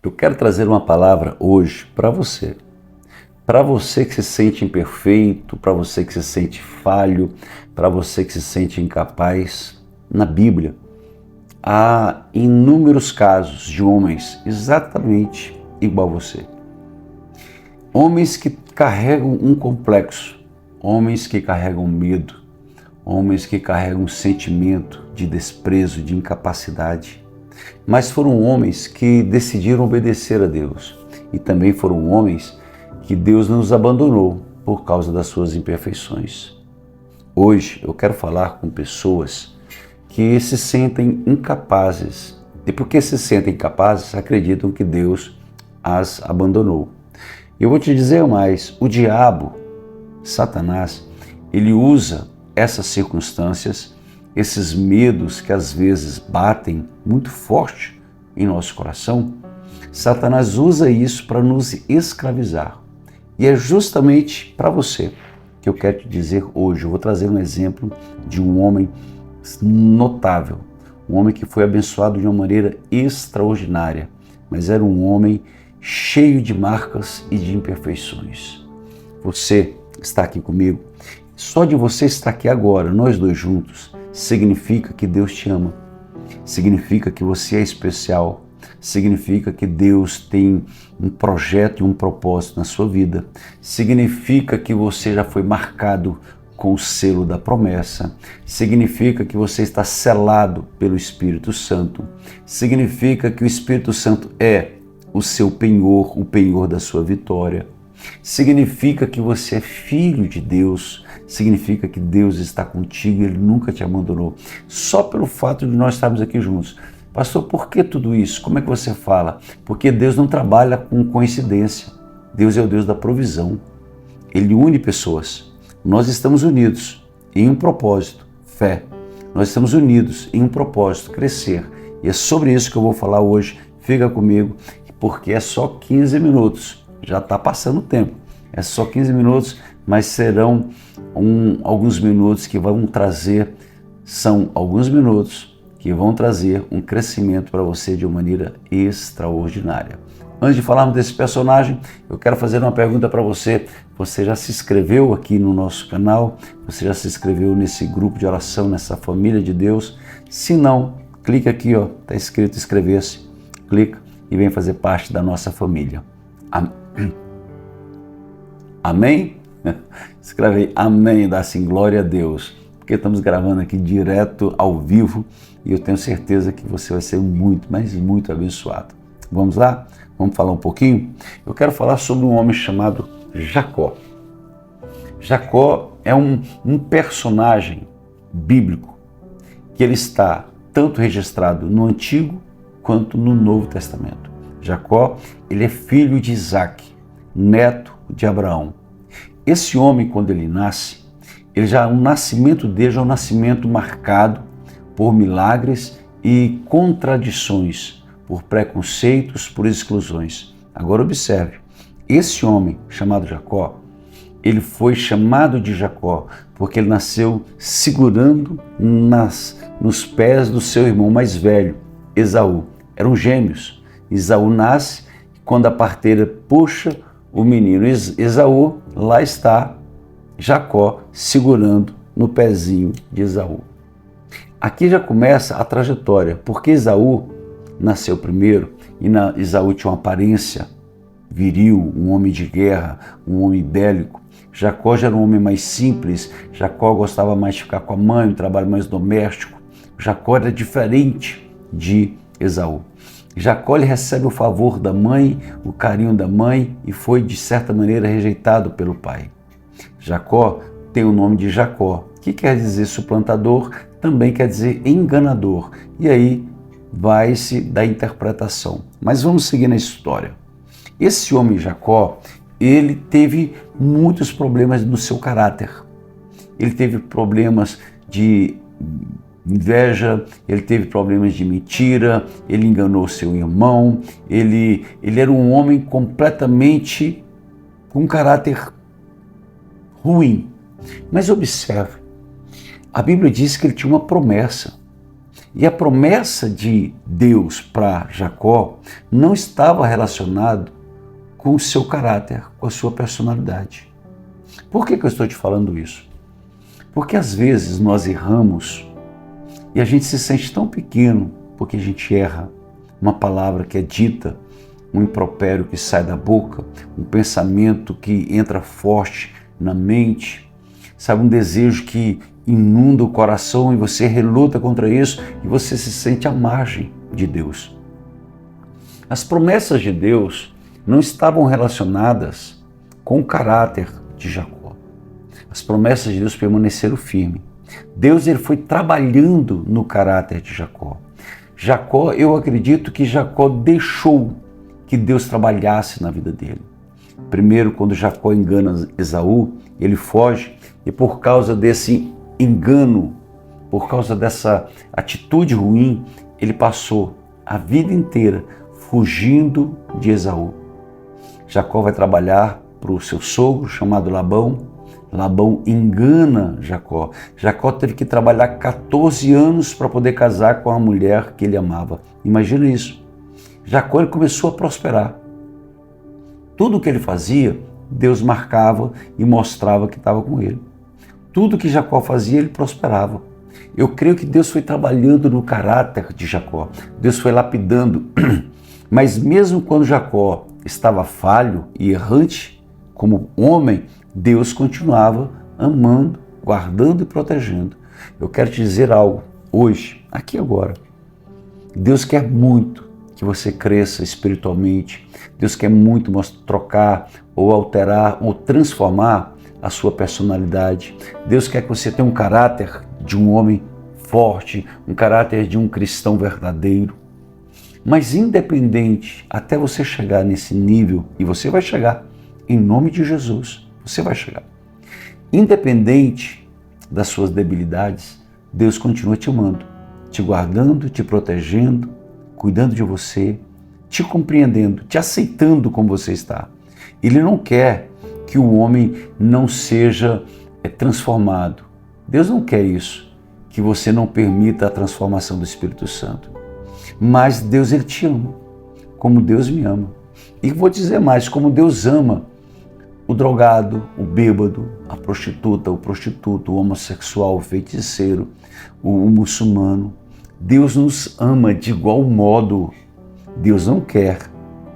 Eu quero trazer uma palavra hoje para você. Para você que se sente imperfeito, para você que se sente falho, para você que se sente incapaz. Na Bíblia, há inúmeros casos de homens exatamente igual a você. Homens que carregam um complexo, homens que carregam medo, homens que carregam um sentimento de desprezo, de incapacidade. Mas foram homens que decidiram obedecer a Deus. E também foram homens que Deus não os abandonou por causa das suas imperfeições. Hoje eu quero falar com pessoas que se sentem incapazes. E porque se sentem incapazes, acreditam que Deus as abandonou. Eu vou te dizer mais, o diabo, Satanás, ele usa essas circunstâncias, esses medos que às vezes batem muito forte em nosso coração. Satanás usa isso para nos escravizar. E é justamente para você que eu quero te dizer hoje. Eu vou trazer um exemplo de um homem notável, um homem que foi abençoado de uma maneira extraordinária, mas era um homem cheio de marcas e de imperfeições. Você está aqui comigo. Só de você estar aqui agora, nós dois juntos, significa que Deus te ama, significa que você é especial, significa que Deus tem um projeto e um propósito na sua vida, significa que você já foi marcado com o selo da promessa, significa que você está selado pelo Espírito Santo, significa que o Espírito Santo é o seu penhor, o penhor da sua vitória, significa que você é filho de Deus, significa que Deus está contigo e Ele nunca te abandonou. Só pelo fato de nós estarmos aqui juntos. Pastor, por que tudo isso? Como é que você fala? Porque Deus não trabalha com coincidência. Deus é o Deus da provisão. Ele une pessoas. Nós estamos unidos em um propósito, fé. Nós estamos unidos em um propósito, crescer. E é sobre isso que eu vou falar hoje. Fica comigo, porque é só 15 minutos. Já está passando o tempo. É só 15 minutos, mas serão alguns minutos que vão trazer, são alguns minutos que vão trazer um crescimento para você de uma maneira extraordinária. Antes de falarmos desse personagem, eu quero fazer uma pergunta para você. Você já se inscreveu aqui no nosso canal? Você já se inscreveu nesse grupo de oração, nessa família de Deus? Se não, clica aqui, ó, está escrito inscrever-se. Clica e vem fazer parte da nossa família. Amém? Escreve aí, amém, dá assim, glória a Deus, porque estamos gravando aqui direto ao vivo e eu tenho certeza que você vai ser muito, mas muito abençoado. Vamos lá? Vamos falar um pouquinho? Eu quero falar sobre um homem chamado Jacó. Jacó é um personagem bíblico que ele está tanto registrado no Antigo quanto no Novo Testamento. Jacó, ele é filho de Isaac, neto de Abraão. Esse homem, quando ele nasce, o nascimento dele já é um nascimento marcado por milagres e contradições, por preconceitos, por exclusões. Agora observe, esse homem chamado Jacó, ele foi chamado de Jacó porque ele nasceu segurando nos pés do seu irmão mais velho, Esaú. Eram gêmeos. Esaú nasce e quando a parteira puxa o menino Esaú, lá está Jacó segurando no pezinho de Esaú. Aqui já começa a trajetória, porque Esaú nasceu primeiro e Esaú tinha uma aparência viril, um homem de guerra, um homem bélico. Jacó já era um homem mais simples, Jacó gostava mais de ficar com a mãe, um trabalho mais doméstico. Jacó era diferente de Esaú. Jacó ele recebe o favor da mãe, o carinho da mãe e foi de certa maneira rejeitado pelo pai. Jacó tem o nome de Jacó, que quer dizer suplantador, também quer dizer enganador. E aí vai-se da interpretação. Mas vamos seguir na história. Esse homem Jacó, ele teve muitos problemas no seu caráter. Ele teve problemas de inveja, ele teve problemas de mentira, ele enganou seu irmão, ele era um homem completamente com um caráter ruim. Mas observe, a Bíblia diz que ele tinha uma promessa. E a promessa de Deus para Jacó não estava relacionada com o seu caráter, com a sua personalidade. Por que eu estou te falando isso? Porque às vezes nós erramos e a gente se sente tão pequeno porque a gente erra. Uma palavra que é dita, um impropério que sai da boca, um pensamento que entra forte na mente, sabe, um desejo que inunda o coração e você reluta contra isso e você se sente à margem de Deus. As promessas de Deus não estavam relacionadas com o caráter de Jacó. As promessas de Deus permaneceram firmes. Deus ele foi trabalhando no caráter de Jacó. Jacó, eu acredito que Jacó deixou que Deus trabalhasse na vida dele. Primeiro, quando Jacó engana Esaú, ele foge e por causa desse engano, por causa dessa atitude ruim, ele passou a vida inteira fugindo de Esaú. Jacó vai trabalhar para o seu sogro chamado Labão. Labão engana Jacó. Jacó teve que trabalhar 14 anos para poder casar com a mulher que ele amava. Imagina isso. Jacó ele começou a prosperar. Tudo o que ele fazia, Deus marcava e mostrava que estava com ele. Tudo que Jacó fazia, ele prosperava. Eu creio que Deus foi trabalhando no caráter de Jacó. Deus foi lapidando. Mas mesmo quando Jacó estava falho e errante, como homem, Deus continuava amando, guardando e protegendo. Eu quero te dizer algo hoje, aqui agora. Deus quer muito que você cresça espiritualmente. Deus quer muito trocar ou alterar ou transformar a sua personalidade. Deus quer que você tenha um caráter de um homem forte, um caráter de um cristão verdadeiro. Mas independente, até você chegar nesse nível, e você vai chegar, em nome de Jesus, você vai chegar. Independente das suas debilidades, Deus continua te amando, te guardando, te protegendo, cuidando de você, te compreendendo, te aceitando como você está. Ele não quer que o homem não seja transformado. Deus não quer isso, que você não permita a transformação do Espírito Santo. Mas Deus ele te ama, como Deus me ama. E vou dizer mais, como Deus ama o drogado, o bêbado, a prostituta, o prostituto, o homossexual, o feiticeiro, o muçulmano. Deus nos ama de igual modo. Deus não quer,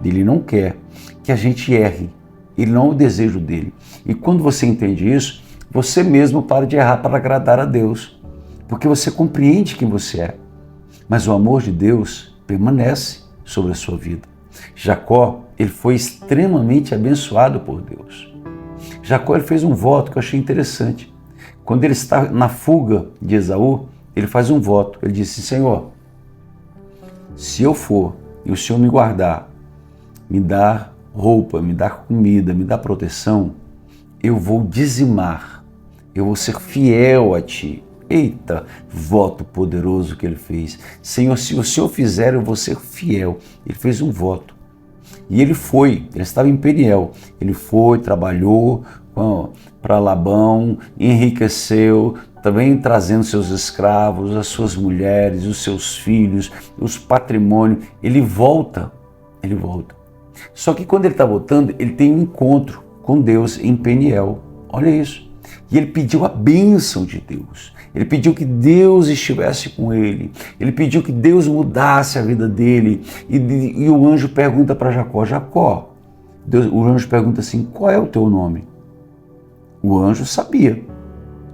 Ele não quer que a gente erre. Ele não é o desejo dele. E quando você entende isso, você mesmo para de errar para agradar a Deus. Porque você compreende quem você é. Mas o amor de Deus permanece sobre a sua vida. Jacó, ele foi extremamente abençoado por Deus. Jacó ele fez um voto que eu achei interessante. Quando ele está na fuga de Esaú, ele faz um voto. Ele disse: Senhor, se eu for e o Senhor me guardar, me dar roupa, me dar comida, me dar proteção, eu vou dizimar, eu vou ser fiel a Ti. Eita, voto poderoso que ele fez. Senhor, se o Senhor fizer, eu vou ser fiel. Ele fez um voto. E ele foi, ele estava em Peniel. Ele foi, trabalhou para Labão, enriqueceu, também trazendo seus escravos, as suas mulheres, os seus filhos, os patrimônios. Ele volta. Só que quando ele está voltando, ele tem um encontro com Deus em Peniel. Olha isso. E ele pediu a bênção de Deus. Ele pediu que Deus estivesse com ele. Ele pediu que Deus mudasse a vida dele. E o anjo pergunta para Jacó: Jacó, o anjo pergunta assim: qual é o teu nome? O anjo sabia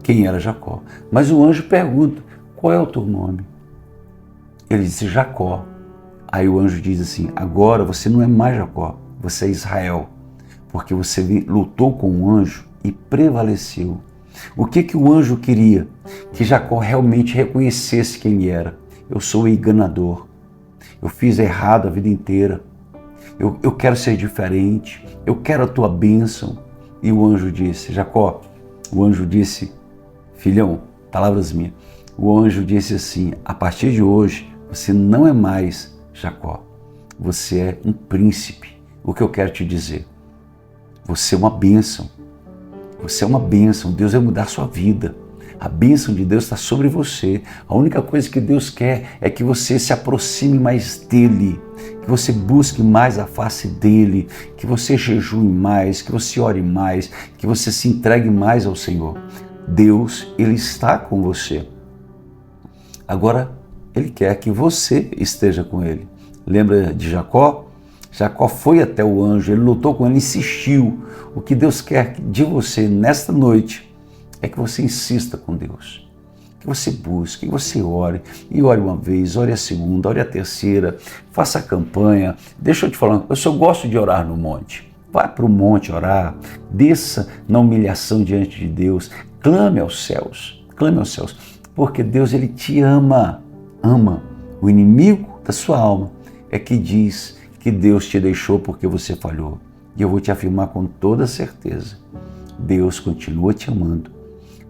quem era Jacó. Mas o anjo pergunta: qual é o teu nome? Ele disse: Jacó. Aí o anjo diz assim: agora você não é mais Jacó, você é Israel. Porque você lutou com o anjo e prevaleceu. O que o anjo queria? Que Jacó realmente reconhecesse quem ele era. Eu sou o enganador. Eu fiz errado a vida inteira. Eu quero ser diferente. Eu quero a tua bênção. E o anjo disse: Jacó, o anjo disse: filhão, palavras minhas. O anjo disse assim: a partir de hoje, você não é mais Jacó. Você é um príncipe. O que eu quero te dizer? Você é uma bênção. Você é uma bênção, Deus vai mudar a sua vida. A bênção de Deus está sobre você. A única coisa que Deus quer é que você se aproxime mais dEle, que você busque mais a face dEle, que você jejue mais, que você ore mais, que você se entregue mais ao Senhor. Deus, Ele está com você. Agora, Ele quer que você esteja com Ele. Lembra de Jacó? Jacó foi até o anjo, ele lutou com ele, insistiu. O que Deus quer de você nesta noite é que você insista com Deus, que você busque, que você ore, e ore uma vez, ore a segunda, ore a terceira, faça a campanha. Deixa eu te falar, eu só gosto de orar no monte. Vai para o monte orar, desça na humilhação diante de Deus, clame aos céus, porque Deus, Ele te ama. O inimigo da sua alma é que diz que Deus te deixou porque você falhou. E eu vou te afirmar com toda certeza, Deus continua te amando,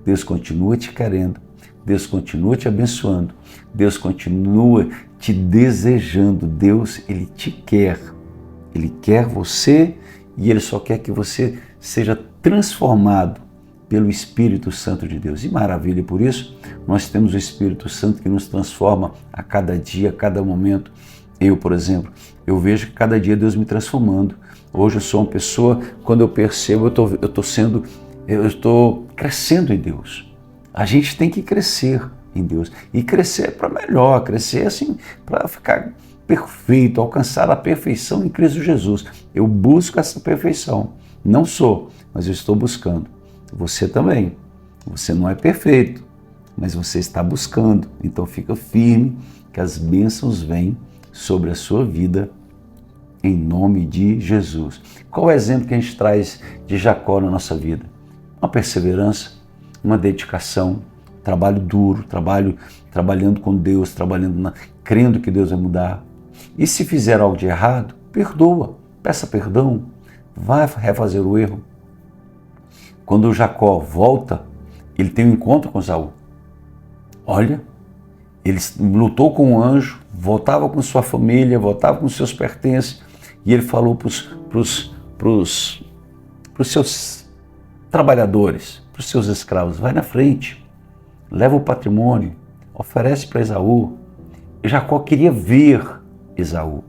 Deus continua te querendo, Deus continua te abençoando, Deus continua te desejando. Deus, Ele te quer, Ele quer você e Ele só quer que você seja transformado pelo Espírito Santo de Deus. E maravilha, por isso nós temos o Espírito Santo que nos transforma a cada dia, a cada momento. Eu, por exemplo, eu vejo que cada dia Deus me transformando. Hoje eu sou uma pessoa, quando eu percebo, eu estou crescendo em Deus. A gente tem que crescer em Deus. E crescer para melhor, crescer assim, para ficar perfeito, alcançar a perfeição em Cristo Jesus. Eu busco essa perfeição. Não sou, mas eu estou buscando. Você também. Você não é perfeito, mas você está buscando. Então fica firme que as bênçãos vêm sobre a sua vida, em nome de Jesus. Qual é o exemplo que a gente traz de Jacó na nossa vida? Uma perseverança, uma dedicação, trabalho duro, trabalhando com Deus, crendo que Deus vai mudar. E se fizer algo de errado, perdoa, peça perdão, vai refazer o erro. Quando o Jacó volta, ele tem um encontro com Esaú. Olha, ele lutou com o anjo, voltava com sua família, voltava com seus pertences, e ele falou para os seus trabalhadores, para os seus escravos: vai na frente, leva o patrimônio, oferece para Esaú. E Jacó queria ver Esaú,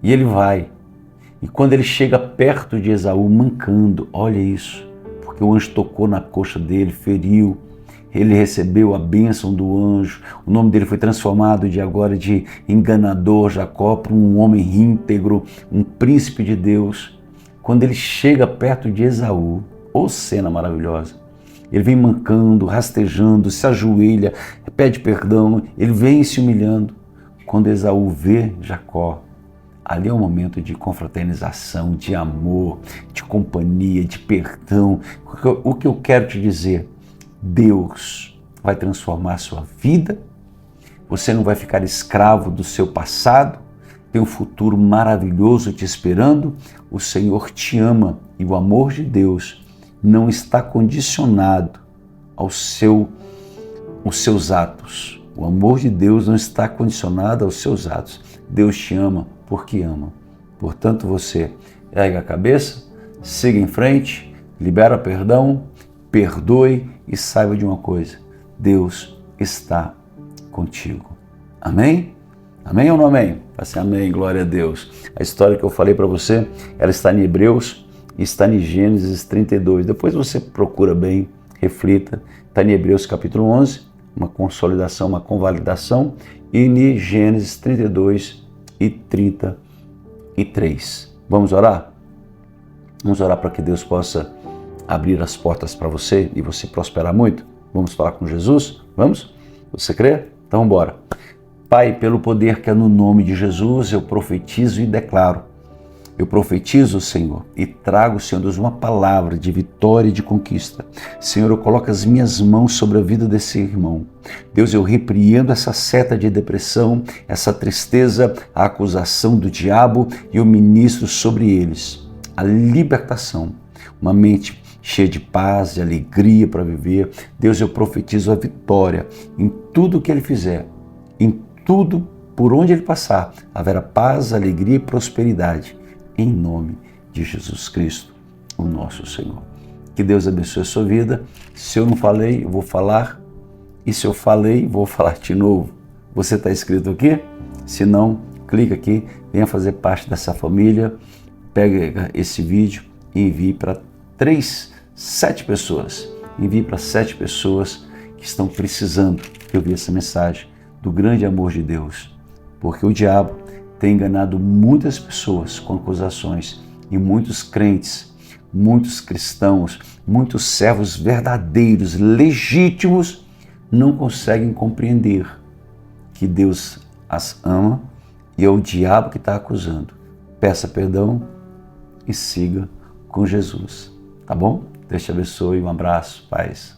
e ele vai. E quando ele chega perto de Esaú, mancando, olha isso, porque o anjo tocou na coxa dele, feriu. Ele recebeu a bênção do anjo, o nome dele foi transformado de agora de enganador Jacó para um homem íntegro, um príncipe de Deus. Quando ele chega perto de Esaú, ô cena maravilhosa, ele vem mancando, rastejando, se ajoelha, pede perdão, ele vem se humilhando. Quando Esaú vê Jacó, ali é um momento de confraternização, de amor, de companhia, de perdão. O que eu quero te dizer? Deus vai transformar a sua vida, você não vai ficar escravo do seu passado, tem um futuro maravilhoso te esperando. O Senhor te ama e o amor de Deus não está condicionado aos seus atos. O amor de Deus não está condicionado aos seus atos. Deus te ama porque ama. Portanto, você ergue a cabeça, siga em frente, libera perdão, perdoe e saiba de uma coisa: Deus está contigo. Amém? Amém ou não amém? Assim, amém, glória a Deus. A história que eu falei para você, ela está em Hebreus e está em Gênesis 32. Depois você procura bem, reflita. Está em Hebreus capítulo 11, uma consolidação, uma convalidação, e em Gênesis 32 e 33. Vamos orar? Vamos orar para que Deus possa abrir as portas para você e você prosperar muito? Vamos falar com Jesus? Vamos? Você crê? Então vamos embora. Pai, pelo poder que é no nome de Jesus, eu profetizo e declaro. Eu profetizo, Senhor, e trago, Senhor Deus, uma palavra de vitória e de conquista. Senhor, eu coloco as minhas mãos sobre a vida desse irmão. Deus, eu repreendo essa seta de depressão, essa tristeza, a acusação do diabo, e eu ministro sobre eles a libertação, uma mente cheia de paz, de alegria para viver. Deus, eu profetizo a vitória em tudo que ele fizer, em tudo por onde ele passar, haverá paz, alegria e prosperidade, em nome de Jesus Cristo, o nosso Senhor. Que Deus abençoe a sua vida. Se eu não falei, eu vou falar. E se eu falei, vou falar de novo. Você está inscrito aqui? Se não, clica aqui, venha fazer parte dessa família. Pega esse vídeo e envie para 7 pessoas. Envie para 7 pessoas que estão precisando de ouvir essa mensagem do grande amor de Deus. Porque o diabo tem enganado muitas pessoas com acusações e muitos crentes, muitos cristãos, muitos servos verdadeiros, legítimos, não conseguem compreender que Deus as ama e é o diabo que está acusando. Peça perdão e siga com Jesus, tá bom? Deus te abençoe, um abraço, paz.